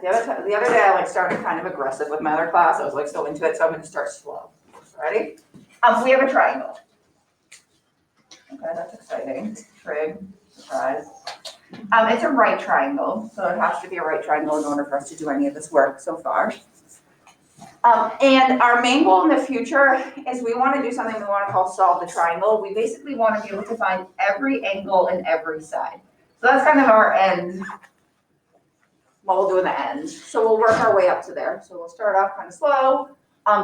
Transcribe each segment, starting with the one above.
The other day I started kind of aggressive with my other class. I was so into it, so I'm gonna start slow. Ready? We have a triangle. Okay, that's exciting. Trig, surprise. It's a right triangle, so it has to be a right triangle in order for us to do any of this work so far. And our main goal in the future is we want to do something we want to call solve the triangle. We basically want to be able to find every angle and every side. So that's kind of our end. Well, we'll do in the end. So we'll work our way up to there. So we'll start off kind of slow,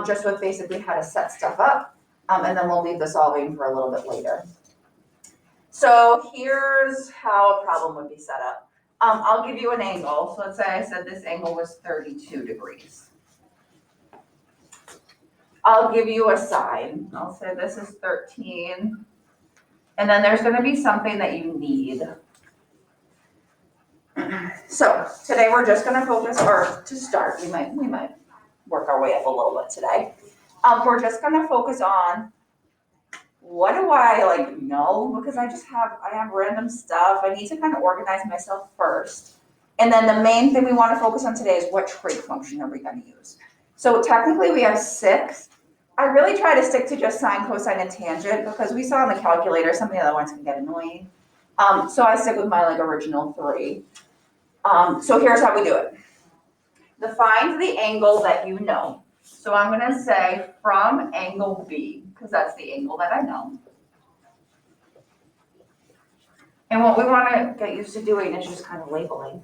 just with basically how to set stuff up, and then we'll leave the solving for a little bit later. So here's how a problem would be set up. I'll give you an angle. So let's say I said this angle was 32 degrees. I'll give you a side. I'll say this is 13. And then there's going to be something that you need. So today we're just going to focus, or to start, we might work our way up a little bit today. We're just going to focus on what do I know, because I have random stuff. I need to kind of organize myself first. And then the main thing we want to focus on today is what trig function are we going to use. So technically we have 6. I really try to stick to just sine, cosine, and tangent because we saw in the calculator some of the other ones can get annoying. So I stick with my original 3. So here's how we do it. Find the angle that you know. So I'm going to say from angle B, because that's the angle that I know. And what we want to get used to doing is just kind of labeling.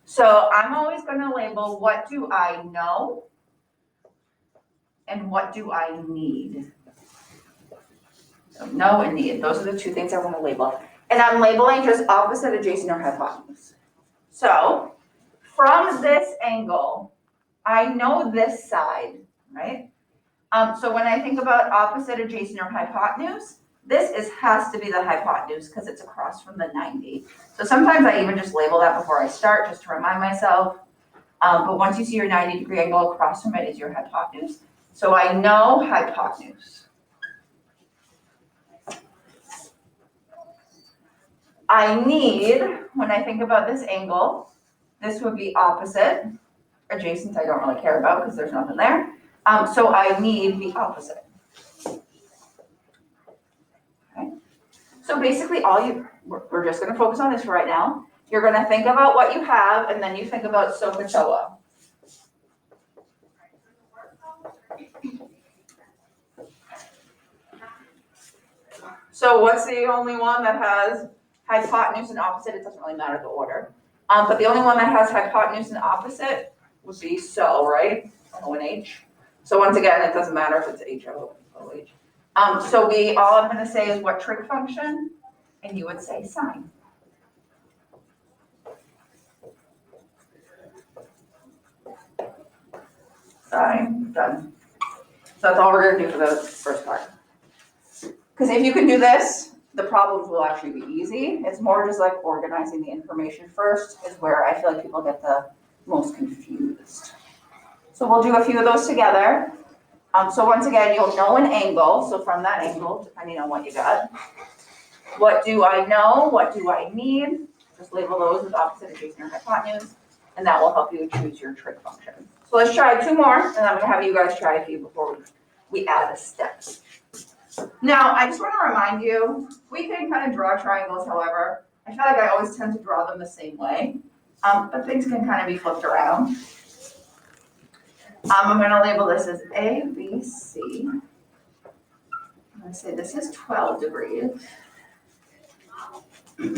So I'm always going to label what do I know and what do I need. So know and need, those are the 2 things I want to label. And I'm labeling just opposite, adjacent, or hypotenuse. So from this angle, I know this side, right? So when I think about opposite, adjacent, or hypotenuse, this has to be the hypotenuse because it's across from the 90. So sometimes I even just label that before I start just to remind myself. But once you see your 90-degree angle, across from it is your hypotenuse. So I know hypotenuse. I need, when I think about this angle, this would be opposite. Adjacent I don't really care about because there's nothing there. So I need the opposite. Okay. So basically we're just going to focus on this for right now. You're going to think about what you have, and then you think about SOHCAHTOA. So what's the only one that has hypotenuse and opposite? It doesn't really matter the order. But the only one that has hypotenuse and opposite would be SO, right? O and H. So once again, it doesn't matter if it's H or OH. So all I'm going to say is what trig function, and you would say sine. Sine, done. So that's all we're going to do for the first part. Because if you can do this, the problems will actually be easy. It's more just organizing the information first is where I feel like people get the most confused. So we'll do a few of those together. So once again, you'll know an angle. So from that angle, depending on what you got, what do I know? What do I need? Just label those with opposite, adjacent, or hypotenuse, and that will help you choose your trig function. So let's try 2 more, and I'm going to have you guys try a few before we add the steps. Now, I just want to remind you, we can kind of draw triangles, however. I feel like I always tend to draw them the same way, but things can kind of be flipped around. I'm going to label this as A, B, C. I'm going to say this is 12 degrees. We'll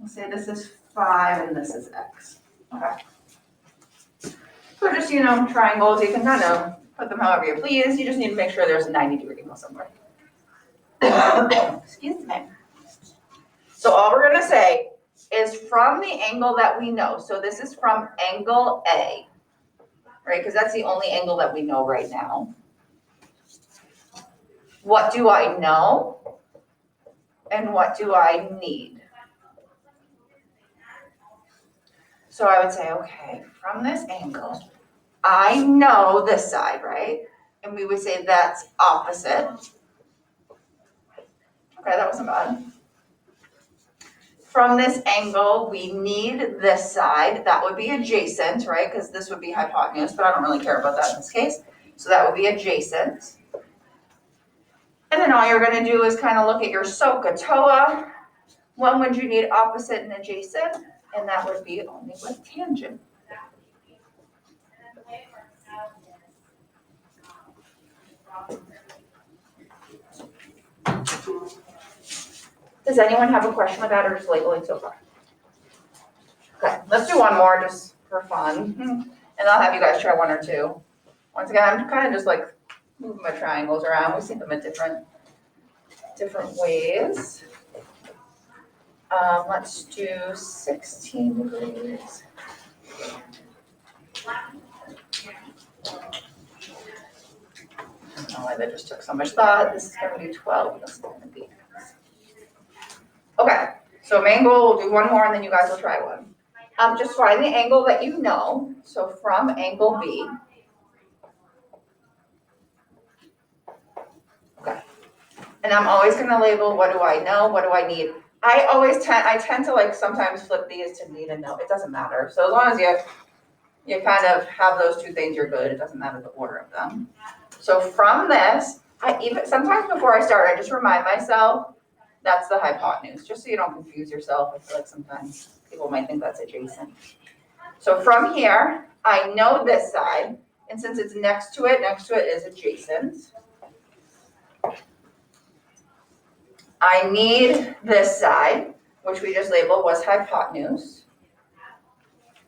say this is 5 and this is X. Okay. So just, triangles, you can kind of put them however you please. You just need to make sure there's a 90-degree angle somewhere. Excuse me. So all we're going to say is from the angle that we know. So this is from angle A, right? Because that's the only angle that we know right now. What do I know? And what do I need? So I would say, okay, from this angle, I know this side, right? And we would say that's opposite. Okay, that wasn't bad. from this angle, we need this side. That would be adjacent, right? Because this would be hypotenuse, but I don't really care about that in this case. So that would be adjacent. And then all you're going to do is kind of look at your SOHCAHTOA. When would you need opposite and adjacent? And that would be only with tangent. Does anyone have a question with that or just labeling so far? Okay, let's do one more just for fun. And I'll have you guys try one or two. Once again, I'm kind of just like moving my triangles around. We see them in different ways. Let's do 16 degrees. I don't know why that just took so much thought. This is going to be 12. This is going to be X. Okay, so main goal, we'll do one more and then you guys will try one. Just find the angle that you know. So from angle B. Okay. And I'm always going to label, what do I know? What do I need? I tend to like sometimes flip these to need and know. It doesn't matter. So as long as you kind of have those two things, you're good. It doesn't matter the order of them. So from this, sometimes before I start, I just remind myself that's the hypotenuse, just so you don't confuse yourself. I feel like sometimes people might think that's adjacent. So from here, I know this side, and since it's next to it is adjacent. I need this side, which we just labeled was hypotenuse.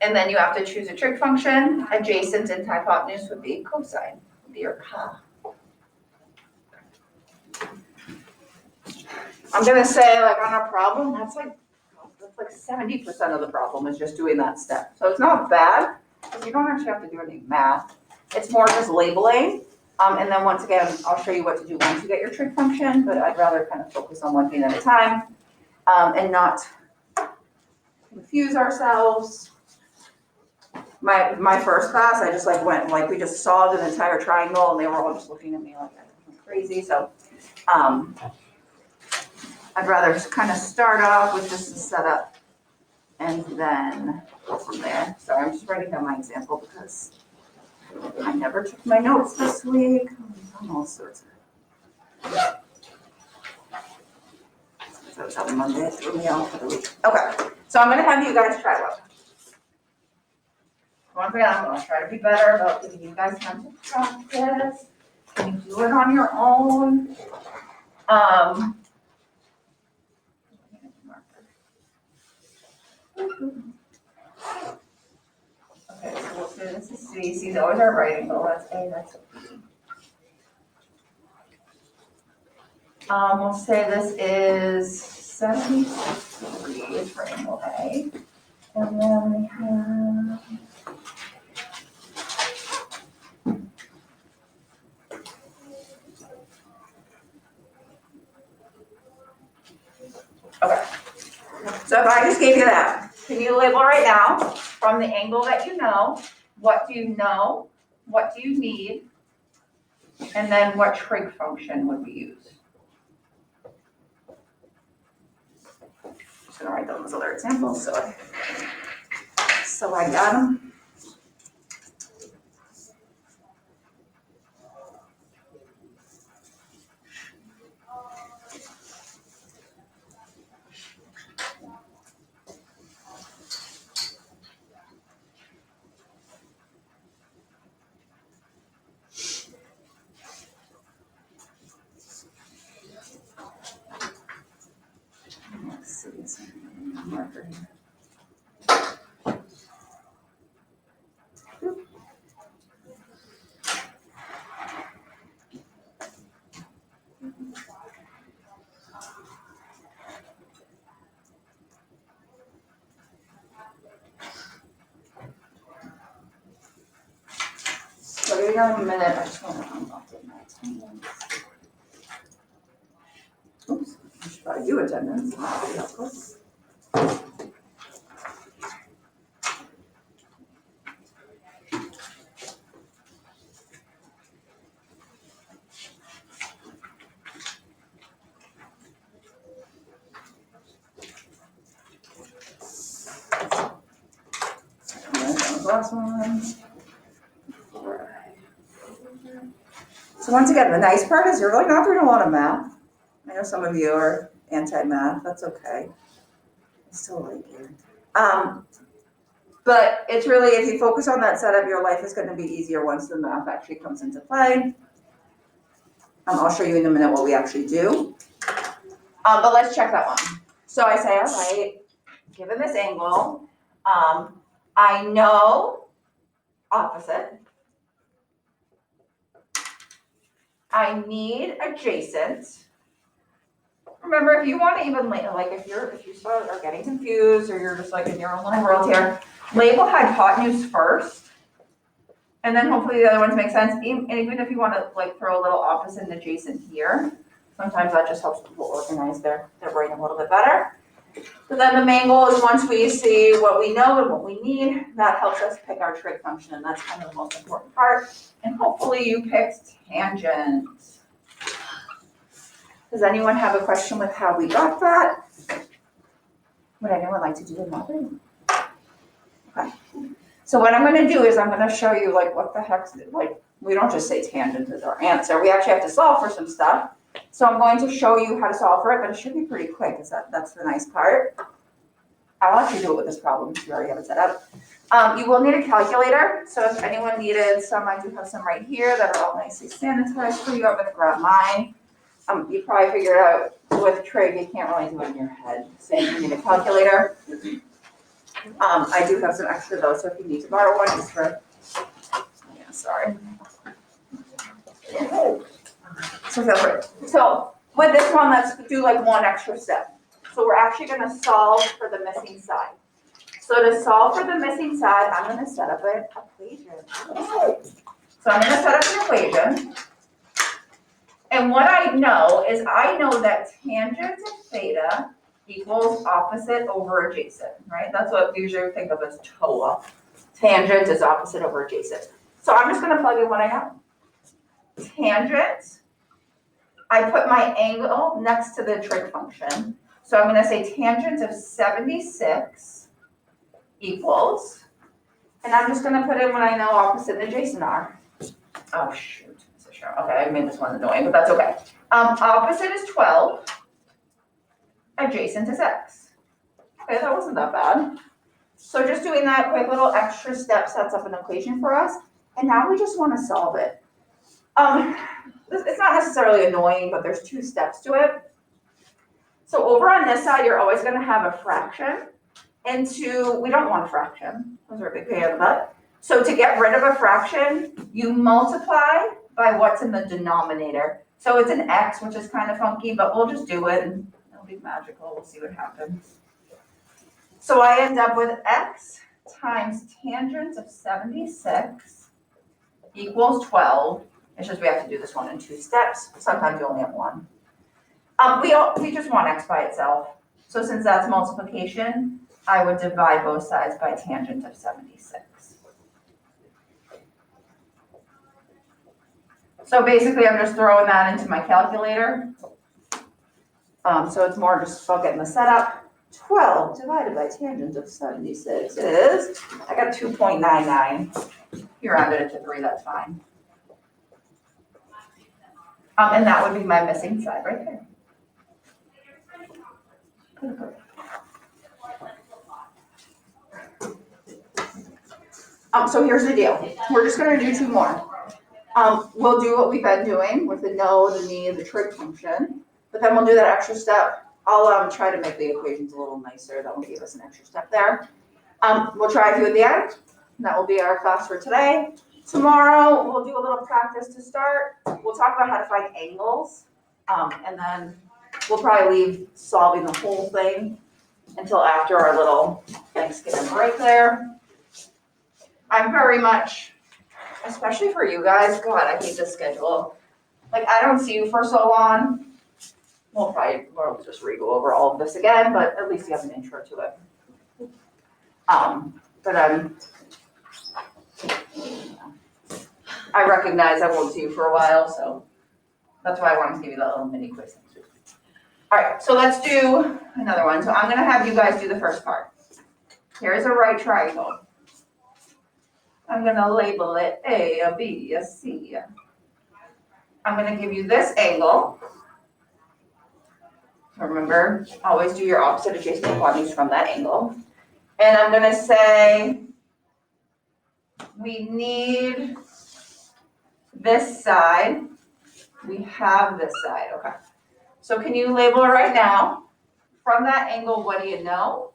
And then you have to choose a trig function. Adjacent and hypotenuse would be cosine, would be your ka. I'm gonna say like on a problem, that's like 70% of the problem is just doing that step. So it's not bad, because you don't actually have to do any math. It's more just labeling. And then once again, I'll show you what to do once you get your trig function, but I'd rather kind of focus on one thing at a time and not confuse ourselves. My first class, I just like went, like we just solved an entire triangle and they were all just looking at me like I'm crazy. So I'd rather kind of start off with just the setup and then go from there. Sorry, I'm just writing down my example because I never took my notes this week. I'm all sorts of. So it's on Monday, threw me off for the week. Okay, so I'm going to have you guys try one. Once again, I'm going to try to be better about giving you guys time to practice. Can you do it on your own? Okay, so we'll say this is C. C is always our right angle. That's A, that's B. We'll say this is 76 degrees for angle A. And then we have okay. So if I just gave you that, can you label right now from the angle that you know, what do you know, what do you need, and then what trig function would be used? I'm just gonna write down those other examples so I got them. Let's see, it's a marker here. So give me a minute, I just want to update my attendance. Oops, I should probably do attendance. That'll be helpful. last one. So once again, the nice part is you're really not doing a lot of math. I know some of you are anti-math, that's okay. I still like you. But it's really, if you focus on that setup, your life is going to be easier once the math actually comes into play. I'll show you in a minute what we actually do. But let's check that one. So I say, all right, given this angle, I know opposite. I need adjacent. Remember, if you want to even like if you sort are getting confused or you're just like in your own little world here, label hypotenuse first, and then hopefully the other ones make sense. And even if you want to like throw a little opposite and adjacent here, sometimes that just helps people organize their brain a little bit better. But then the main goal is once we see what we know and what we need, that helps us pick our trig function, and that's kind of the most important part. And hopefully you picked tangent. Does anyone have a question with how we got that? Would anyone like to do another? Okay. So what I'm going to do is I'm going to show you like what the heck's, like we don't just say tangent is our answer. We actually have to solve for some stuff. So I'm going to show you how to solve for it, but it should be pretty quick. That's the nice part. I'll actually do it with this problem because we already have it set up. You will need a calculator. So if anyone needed some, I do have some right here that are all nicely sanitized for you. I'm going to grab mine. You probably figured out with trig, you can't really do it in your head. So you need a calculator. I do have some extra though, so if you need to borrow one, just for, yeah, sorry. So feel free. So with this one, let's do like one extra step. So we're actually going to solve for the missing side. So to solve for the missing side, I'm going to set up an equation. So I'm going to set up an equation. And what I know is I know that tangent of theta equals opposite over adjacent, right? That's what we usually think of as TOA. Tangent is opposite over adjacent. So I'm just going to plug in what I know. Tangent, I put my angle next to the trig function. So I'm going to say tangent of 76 equals, and I'm just going to put in what I know opposite and adjacent are. Oh, shoot. Okay, I made this one annoying, but that's okay. Opposite is 12. Adjacent is x. Okay, that wasn't that bad. So just doing that quick little extra step sets up an equation for us. And now we just want to solve it. It's not necessarily annoying, but there's two steps to it. So over on this side, you're always going to have a fraction. We don't want a fraction. Those are a big pain in the butt. So to get rid of a fraction, you multiply by what's in the denominator. So it's an x, which is kind of funky, but we'll just do it and it'll be magical. We'll see what happens. So I end up with x times tangent of 76 equals 12. It's just we have to do this one in two steps. Sometimes you only have one. We just want x by itself. So since that's multiplication, I would divide both sides by tangent of 76. So basically, I'm just throwing that into my calculator. So it's more just about getting the setup. 12 divided by tangent of 76 is, I got 2.99. You rounded it to 3, that's fine. And that would be my missing side right there. So here's the deal. We're just going to do two more. We'll do what we've been doing with the no, the need, the trig function, but then we'll do that extra step. I'll try to make the equations a little nicer. That will give us an extra step there. We'll try a few at the end. That will be our class for today. Tomorrow, we'll do a little practice to start. We'll talk about how to find angles, and then we'll probably leave solving the whole thing until after our little Thanksgiving break there. I'm very much, especially for you guys, God, I hate this schedule. Like, I don't see you for so long. We'll just re-go over all of this again, but at least you have an intro to it. I recognize I won't see you for a while, so that's why I wanted to give you that little mini quiz. All right, so let's do another one. So I'm going to have you guys do the first part. Here's a right triangle. I'm gonna label it A, a B, a C. I'm gonna give you this angle. Remember, always do your opposite adjacent hypotenuse from that angle. And I'm gonna say, we need this side. We have this side, okay. So can you label it right now? From that angle, what do you know?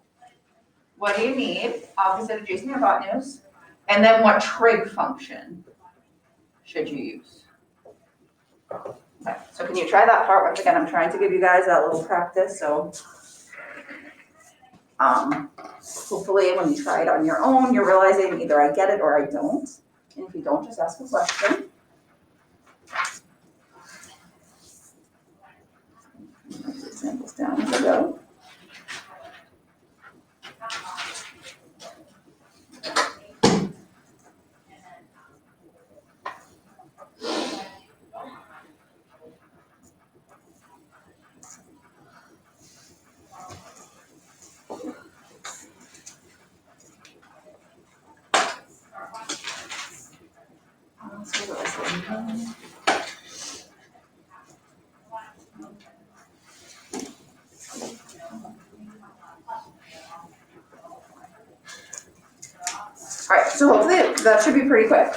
What do you need? Opposite adjacent hypotenuse. And then what trig function should you use? Okay, so can you try that part? Once again, I'm trying to give you guys that little practice, so hopefully when you try it on your own, you're realizing either I get it or I don't. And if you don't, just ask a question. Write the examples down as I go. All right, so hopefully that should be pretty quick.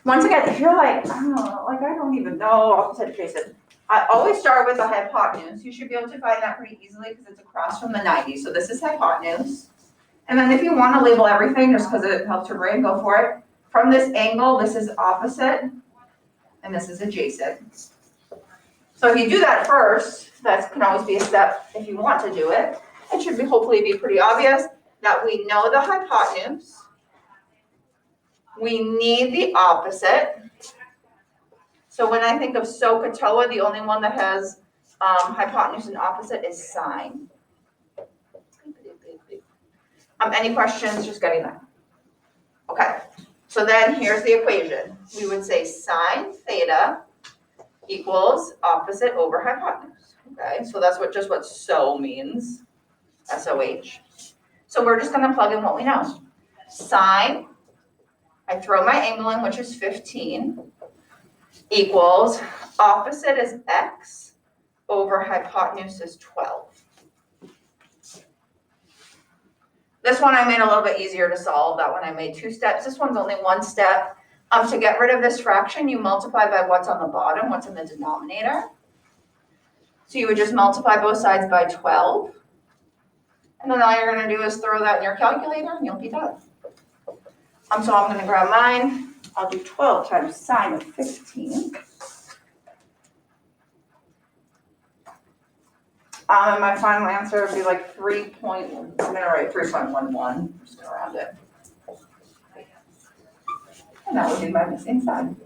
Once again, if you're like, oh, like I don't even know opposite adjacent, I always start with the hypotenuse. You should be able to find that pretty easily because it's across from the 90. So this is hypotenuse. And then if you want to label everything just because it helps your brain, go for it. From this angle, this is opposite and this is adjacent. So if you do that first, that can always be a step if you want to do it. It should be hopefully be pretty obvious that we know the hypotenuse. We need the opposite. So when I think of SOHCAHTOA, the only one that has hypotenuse and opposite is sine. Any questions? Just getting that. Okay. So then here's the equation. We would say sine theta equals opposite over hypotenuse. Okay. So that's what SO means. SOH. So we're just going to plug in what we know. Sine. I throw my angle in, which is 15, equals opposite is x over hypotenuse is 12. This one I made a little bit easier to solve. That one I made 2 steps. This one's only 1 step. To get rid of this fraction, you multiply by what's on the bottom, what's in the denominator. So you would just multiply both sides by 12. And then all you're going to do is throw that in your calculator and you'll be done. So I'm going to grab mine. I'll do 12 times sine of 15. And my final answer would be like 3 point, I'm going to write 3.11. I'm just going to round it. And that would be my missing side.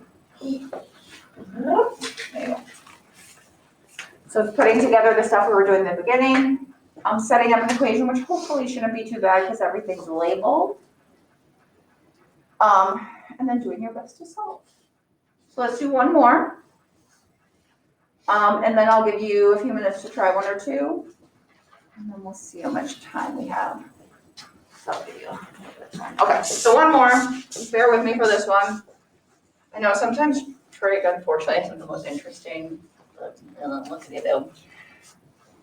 There you go. So it's putting together the stuff we were doing in the beginning. I'm setting up an equation, which hopefully shouldn't be too bad because everything's labeled. And then doing your best to solve. So let's do one more. And then I'll give you a few minutes to try 1 or 2. And then we'll see how much time we have. So I'll give you a little bit of time. Okay, so one more. Bear with me for this one. I know sometimes trig, unfortunately, isn't the most interesting. But what can you do?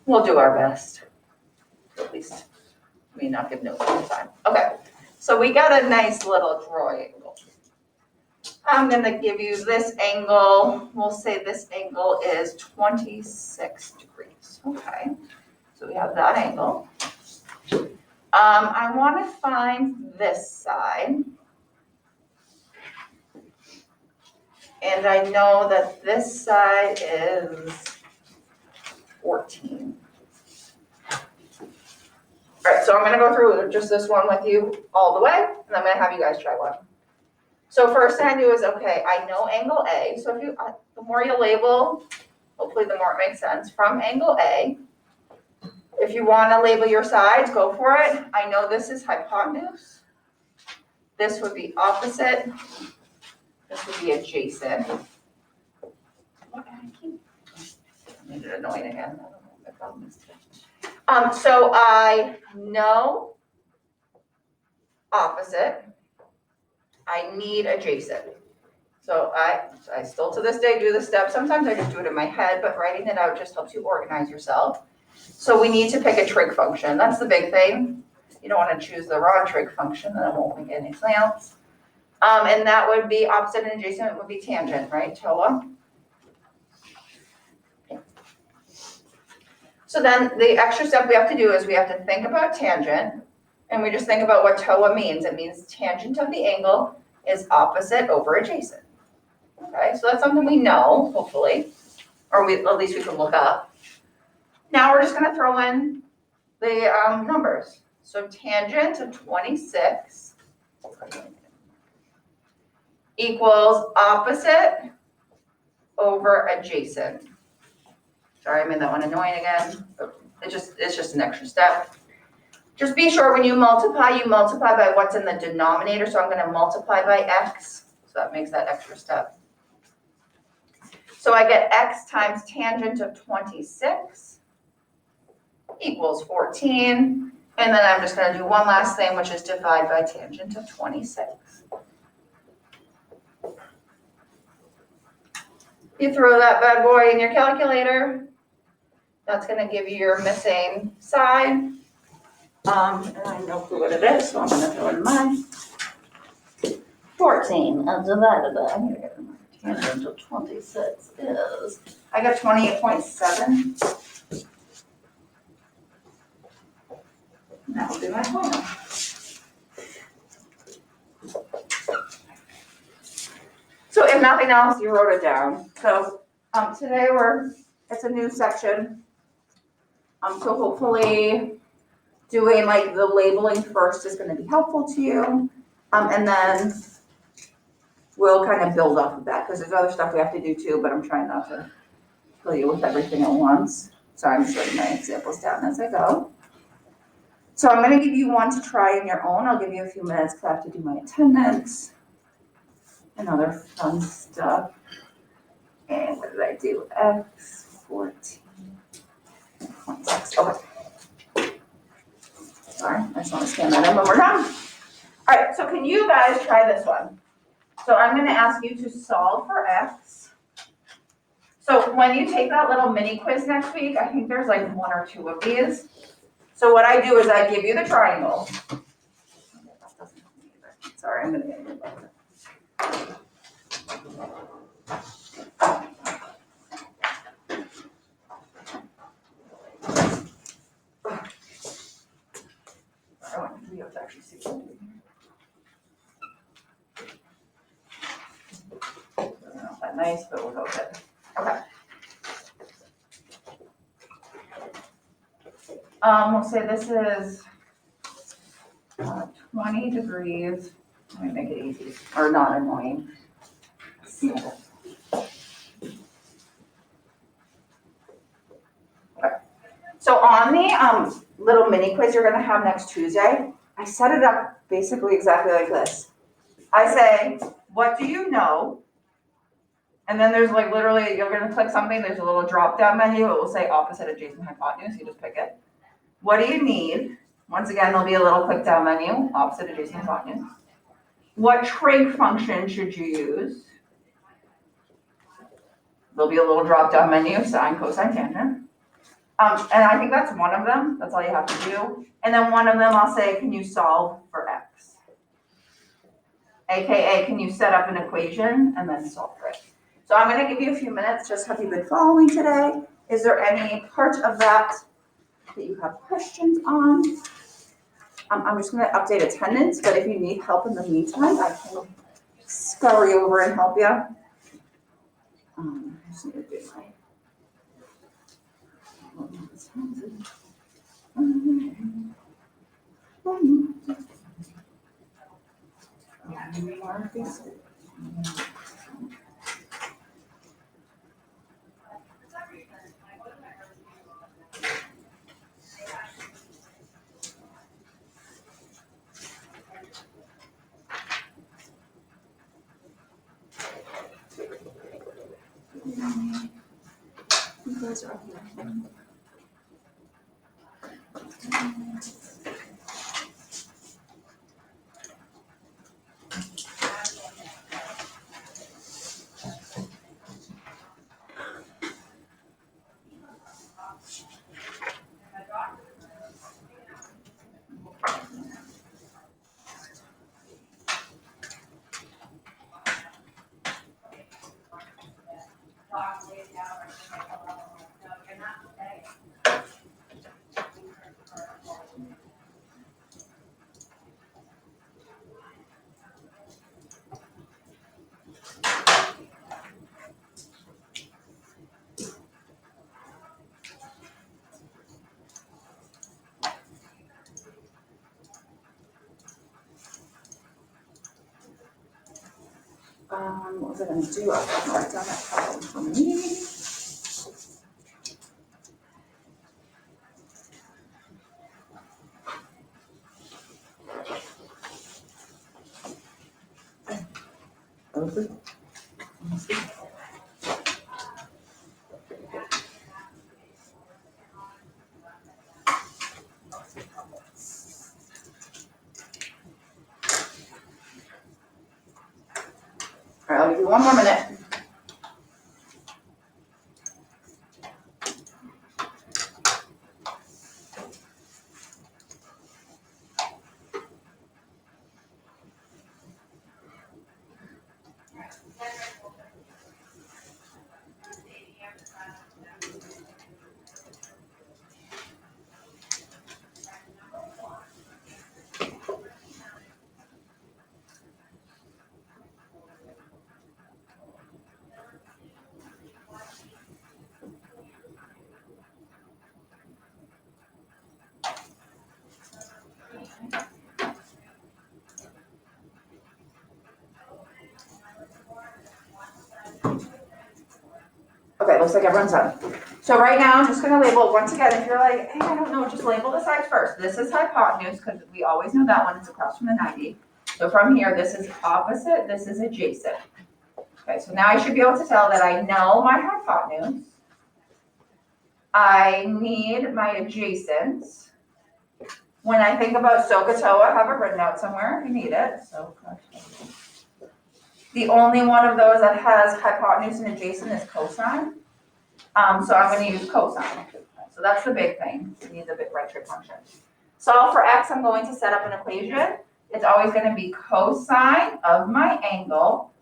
We'll do our best. At least we not give notes all the time. Okay, so we got a nice little triangle. I'm going to give you this angle. We'll say this angle is 26 degrees. Okay, so we have that angle. I want to find this side. And I know that this side is 14. All right, so I'm going to go through just this one with you all the way, and I'm going to have you guys try one. So first thing I do is, okay, I know angle A. So if the more you label, hopefully the more it makes sense. From angle A, if you want to label your sides, go for it. I know this is hypotenuse. This would be opposite. This would be adjacent. What I keep made it annoying again. I don't know what my problem is today. So I know opposite. I need adjacent. So I still to this day do the steps. Sometimes I just do it in my head, but writing it out just helps you organize yourself. So we need to pick a trig function. That's the big thing. You don't want to choose the wrong trig function, then it won't make any sense. And that would be opposite and adjacent would be tangent, right, TOA? So then the extra step we have to do is we have to think about tangent, and we just think about what TOA means. It means tangent of the angle is opposite over adjacent. Okay, so that's something we know, hopefully, or at least we can look up. Now we're just gonna throw in the numbers. So tangent of 26 equals opposite over adjacent. Sorry, I made that one annoying again. It's just an extra step. Just be sure when you multiply by what's in the denominator. So I'm gonna multiply by x, so that makes that extra step. So I get x times tangent of 26 equals 14. And then I'm just gonna do one last thing, which is divide by tangent of 26. You throw that bad boy in your calculator. That's gonna give you your missing side. And I have no clue what it is, so I'm gonna throw it in mine. 14 divided by tangent of 26 is, I got 28.7. That'll be my final. So if nothing else, you wrote it down. So today it's a new section. So hopefully doing like the labeling first is going to be helpful to you. And then we'll kind of build off of that because there's other stuff we have to do too, but I'm trying not to fill you with everything at once. So I'm just writing my examples down as I go. So I'm going to give you one to try on your own. I'll give you a few minutes because I have to do my attendance and other fun stuff. And what did I do? X 14. Okay. Sorry, I just want to scan that in when we're done. All right, so can you guys try this one? So I'm going to ask you to solve for x. So when you take that little mini quiz next week, I think there's like one or two of these. So what I do is I give you the triangle. Sorry, I'm going to get it. I want you to actually see what I'm doing here. Not that nice, but we'll go with it. Okay. We'll say this is 20 degrees. Let me make it easy, or not annoying. Okay. So on the little mini quiz you're gonna have next Tuesday, I set it up basically exactly like this. I say, what do you know? And then there's like literally, you're gonna click something, there's a little drop down menu, it will say opposite, adjacent, hypotenuse, you just pick it. What do you need? Once again, there'll be a little click down menu, opposite, adjacent, hypotenuse. What trig function should you use? There'll be a little drop down menu, sine, cosine, tangent. And I think that's one of them, that's all you have to do. And then one of them I'll say, can you solve for x? AKA, can you set up an equation and then solve for it? So I'm gonna give you a few minutes, just have you been following today? Is there any part of that you have questions on? I'm just gonna update attendance, but if you need help in the meantime, I can scurry over and help you. I just need to do my you guys are up here. What was I gonna do? I was gonna write down that problem for me. All right, I'll give you one more minute. Okay, looks like everyone's done. So right now, I'm just gonna label, once again, if you're like, hey, I don't know, just label the sides first. This is hypotenuse, because we always know that one, it's across from the 90. So from here, this is opposite, this is adjacent. Okay, so now I should be able to tell that I know my hypotenuse. I need my adjacent. When I think about SOHCAHTOA, I have it written out somewhere if you need it. SOHCAHTOA. The only one of those that has hypotenuse and adjacent is cosine. So I'm going to use cosine. So that's the big thing. It needs a big right trig function. Solve for x, I'm going to set up an equation. It's always going to be cosine of my angle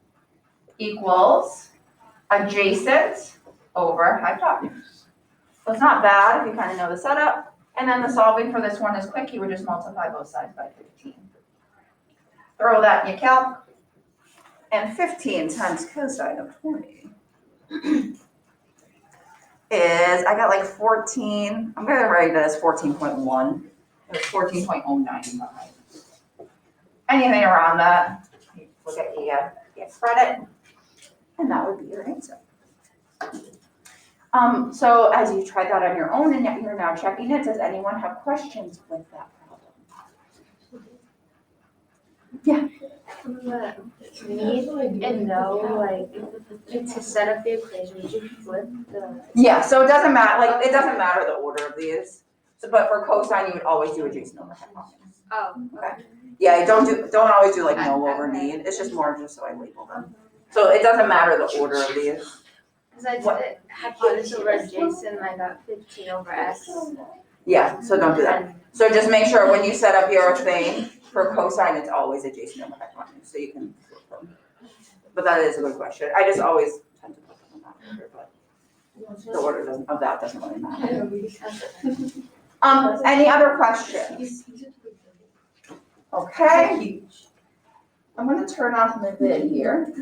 equals adjacent over hypotenuse. So it's not bad if you kind of know the setup. And then the solving for this one is quick. You would just multiply both sides by 15. Throw that in your calc. And 15 times cosine of 20 is, I got like 14, I'm going to write it as 14.1. It was 14.09. Anything around that, you look at your spread it, and that would be your answer. So as you tried that on your own and you're now checking it, does anyone have questions with that problem? Yeah. Need and know, like, to set up the equation, would you flip the? Yeah, so it doesn't matter, like, it doesn't matter the order of these. So, but for cosine, you would always do adjacent over hypotenuse. Oh. Okay. Yeah, don't always do like no over need. It's just more just so I label them. So it doesn't matter the order of these. Because I did it hypotenuse over adjacent, and I got 15 over x. Yeah, so don't do that. So just make sure when you set up your thing, for cosine, it's always adjacent over hypotenuse, so you can flip them. But that is a good question. I just always tend to put them in that order, but the order doesn't really matter. Any other questions? Okay. I'm gonna turn off my vid here.